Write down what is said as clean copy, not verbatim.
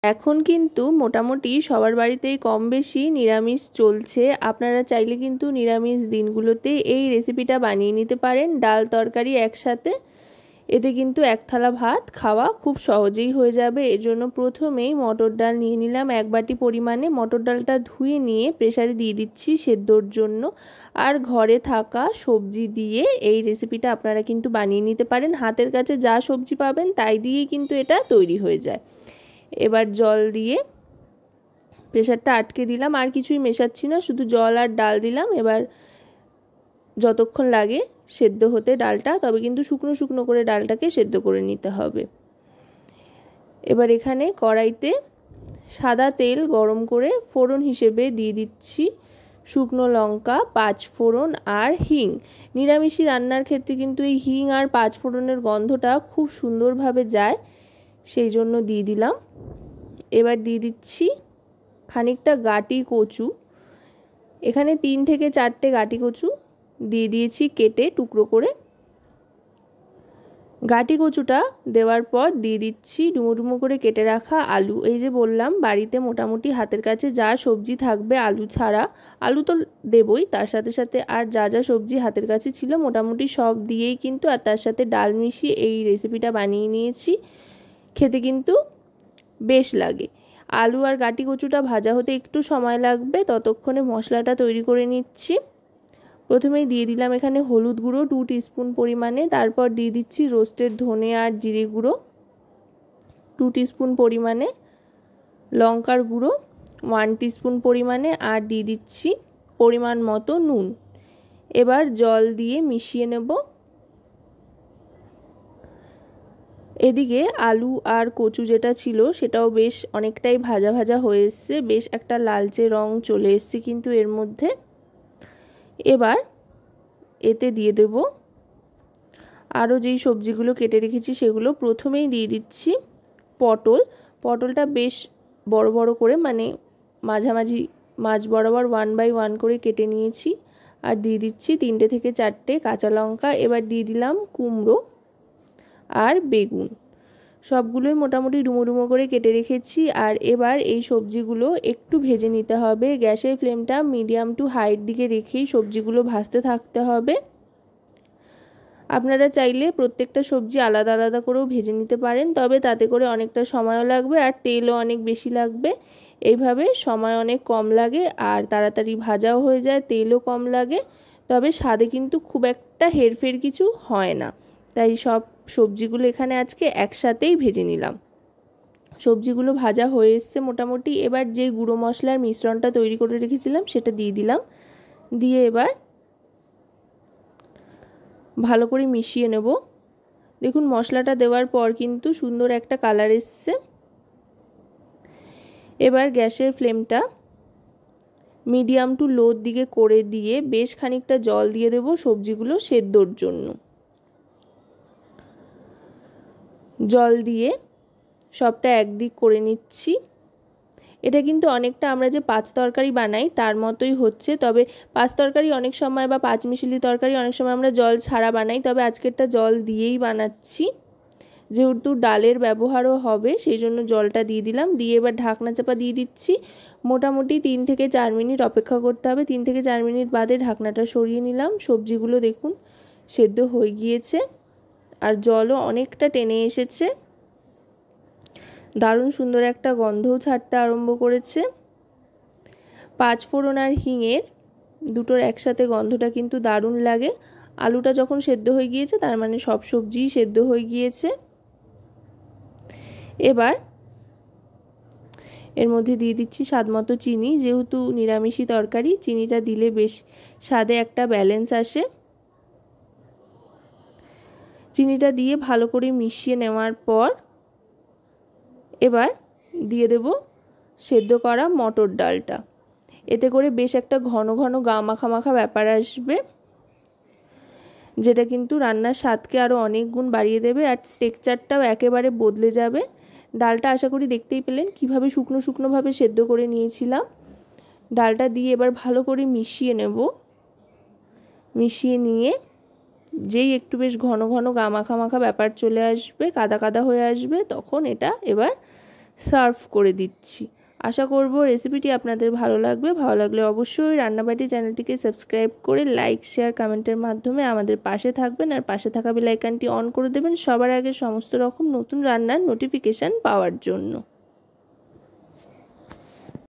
এখন কিন্তু মোটামুটি সবার বাড়িতেই কম বেশি নিরামিষ চলছে। আপনারা চাইলে কিন্তু নিরামিষ দিনগুলোতে এই রেসিপিটা বানিয়ে নিতে পারেন, ডাল তরকারি একসাথে। এতে কিন্তু এক থালা ভাত খাওয়া খুব সহজেই হয়ে যাবে। এজন্য প্রথমেই মটর ডাল নিয়ে নিলাম 1 বাটি পরিমাণে। মটর ডালটা ধুয়ে নিয়ে প্রেসারে দিয়ে দিচ্ছি সেদ্ধর জন্য। আর ঘরে থাকা সবজি দিয়ে এই রেসিপিটা আপনারা কিন্তু বানিয়ে নিতে পারেন। হাতের কাছে যা সবজি পাবেন তাই দিয়েই কিন্তু এটা তৈরি হয়ে যায়। এবার জল দিয়ে প্রেসারটা আটকে দিলাম, আর কিছুই মেশাচ্ছি না, শুধু জল আর ডাল দিলাম। এবার যতক্ষণ লাগে সেদ্ধ হতে ডালটা, তবে কিন্তু শুকনো শুকনো করে ডালটাকে সেদ্ধ করে নিতে হবে। এবার এখানে কড়াইতে সাদা তেল গরম করে ফোড়ন হিসেবে দিয়ে দিচ্ছি শুকনো লঙ্কা, 5 ফোড়ন আর হিং। নিরামিষি রান্নার ক্ষেত্রে কিন্তু এই হিং আর 5 ফোড়নের গন্ধটা খুব সুন্দরভাবে যায়, সেই জন্য দিয়ে দিলাম। এবার দিয়ে দিচ্ছি খানিকটা গাটি কচু। এখানে 3 থেকে 4টে গাটি কচু দিয়ে দিয়েছি কেটে টুকরো করে। গাটি কচুটা দেওয়ার পর দিয়ে দিচ্ছি ডুমো ডুমো করে কেটে রাখা আলু। এই যে বললাম বাড়িতে মোটামুটি হাতের কাছে যা সবজি থাকবে, আলু ছাড়া, আলু তো দেবই, তার সাথে সাথে আর যা যা সবজি হাতের কাছে ছিল মোটামুটি সব দিয়েই কিন্তু, আর তার সাথে ডাল মিশিয়ে এই রেসিপিটা বানিয়ে নিয়েছি। খেতে কিন্তু বেশ লাগে। আলু আর গাটি কচুটা ভাজা হতে একটু সময় লাগবে, ততক্ষণে মশলাটা তৈরি করে নিচ্ছি। প্রথমেই দিয়ে দিলাম এখানে হলুদ গুঁড়ো 2 টিস্পুন পরিমাণে, তারপর দিয়ে দিচ্ছি রোস্টেড ধনে আর জিরে গুঁড়ো 2 টিস্পুন পরিমাণে, লঙ্কার গুঁড়ো 1 টিস্পুন পরিমাণে, আর দিয়ে দিচ্ছি পরিমাণ মতো নুন। এবার জল দিয়ে মিশিয়ে নেব। এদিকে আলু আর কচু যেটা ছিল সেটাও বেশ অনেকটাই ভাজা ভাজা হয়ে এসছে, বেশ একটা লালচে রং চলে এসছে কিন্তু এর মধ্যে। এবার এতে দিয়ে দেব আরও যেই সবজিগুলো কেটে রেখেছি সেগুলো। প্রথমেই দিয়ে দিচ্ছি পটল। পটলটা বেশ বড় বড় করে, মানে মাঝামাঝি মাঝ বরাবর 1/1 করে কেটে নিয়েছি। আর দিয়ে দিচ্ছি 3টে থেকে 4টে কাঁচা লঙ্কা। এবার দিয়ে দিলাম কুমড়ো আর বেগুন, সবগুলোই মোটামুটি ডুমো ডুমো করে কেটে রেখেছি। আর এবার এই সবজিগুলো একটু ভেজে নিতে হবে। গ্যাসের ফ্লেমটা মিডিয়াম টু হাইয়ের দিকে রেখেই সবজিগুলো ভাজতে থাকতে হবে। আপনারা চাইলে প্রত্যেকটা সবজি আলাদা আলাদা করেও ভেজে নিতে পারেন, তবে তাতে করে অনেকটা সময়ও লাগবে আর তেলও অনেক বেশি লাগবে। এইভাবে সময় অনেক কম লাগে আর তাড়াতাড়ি ভাজাও হয়ে যায়, তেলও কম লাগে, তবে স্বাদে কিন্তু খুব একটা হেরফের কিছু হয় না। তাই সব সবজিগুলো এখানে আজকে একসাথেই ভেজে নিলাম। সবজিগুলো ভাজা হয়ে এসছে মোটামুটি। এবার যে গুঁড়ো মশলার মিশ্রণটা তৈরি করে রেখেছিলাম সেটা দিয়ে দিলাম। দিয়ে এবার ভালো করে মিশিয়ে নেব। দেখুন মশলাটা দেওয়ার পর কিন্তু সুন্দর একটা কালার এসছে। এবার গ্যাসের ফ্লেমটা মিডিয়াম টু লোর দিকে করে দিয়ে বেশ খানিকটা জল দিয়ে দেব সবজিগুলো সেদ্ধর জন্য। জল দিয়ে সবটা একদিক করে নিচ্ছি। এটা কিন্তু অনেকটা আমরা যে 5 তরকারি বানাই তার মতোই হচ্ছে, তবে 5 তরকারি অনেক সময় বা 5 মিশালি তরকারি অনেক সময় আমরা জল ছাড়া বানাই, তবে আজকেরটা জল দিয়েই বানাচ্ছি। যেহেতু ডালের ব্যবহারও হবে সেই জন্য জলটা দিয়ে দিলাম। দিয়ে এবার ঢাকনা চাপা দিয়ে দিচ্ছি। মোটামুটি 3 থেকে 4 মিনিট অপেক্ষা করতে হবে। 3 থেকে 4 মিনিট বাদে ঢাকনাটা সরিয়ে নিলাম। সবজিগুলো দেখুন সেদ্ধ হয়ে গিয়েছে আর জলও অনেকটা টেনে এসেছে। দারুণ সুন্দর একটা গন্ধও ছাড়তে আরম্ভ করেছে। 5 ফোড়ন আর হিঙের দুটোর একসাথে গন্ধটা কিন্তু দারুণ লাগে। আলুটা যখন সেদ্ধ হয়ে গিয়েছে তার মানে সব সবজিই সেদ্ধ হয়ে গিয়েছে। এবার এর মধ্যে দিয়ে দিচ্ছি স্বাদমতো চিনি। যেহেতু নিরামিষি তরকারি চিনিটা দিলে বেশ স্বাদে একটা ব্যালেন্স আসে। চিনিটা দিয়ে ভালো করে মিশিয়ে নেওয়ার পর এবার দিয়ে দেব সেদ্ধ করা মটর ডালটা। এতে করে বেশ একটা ঘন ঘন গা মাখা মাখা ব্যাপার আসবে, যেটা কিন্তু রান্নার স্বাদকে আরও অনেক গুণ বাড়িয়ে দেবে আর টেক্সচারটাও একেবারে বদলে যাবে। ডালটা আশা করি দেখতেই পেলেন কিভাবে শুকনো শুকনোভাবে সেদ্ধ করে নিয়েছিলাম। ডালটা দিয়ে এবার ভালো করে মিশিয়ে নেব। মিশিয়ে নিয়ে যেই একটু বেশ ঘন ঘন গা মাখা মাখা ব্যাপার চলে আসবে, কাদা কাদা হয়ে আসবে, তখন এটা এবার সার্ভ করে দিচ্ছি। আশা করব রেসিপিটি আপনাদের ভালো লাগবে। ভালো লাগলে অবশ্যই রান্নাবাটি চ্যানেলটিকে সাবস্ক্রাইব করে লাইক শেয়ার কমেন্টের মাধ্যমে আমাদের পাশে থাকবেন, আর পাশে থাকা বেল আইকনটি অন করে দেবেন সবার আগে সমস্ত রকম নতুন রান্নার নোটিফিকেশান পাওয়ার জন্য।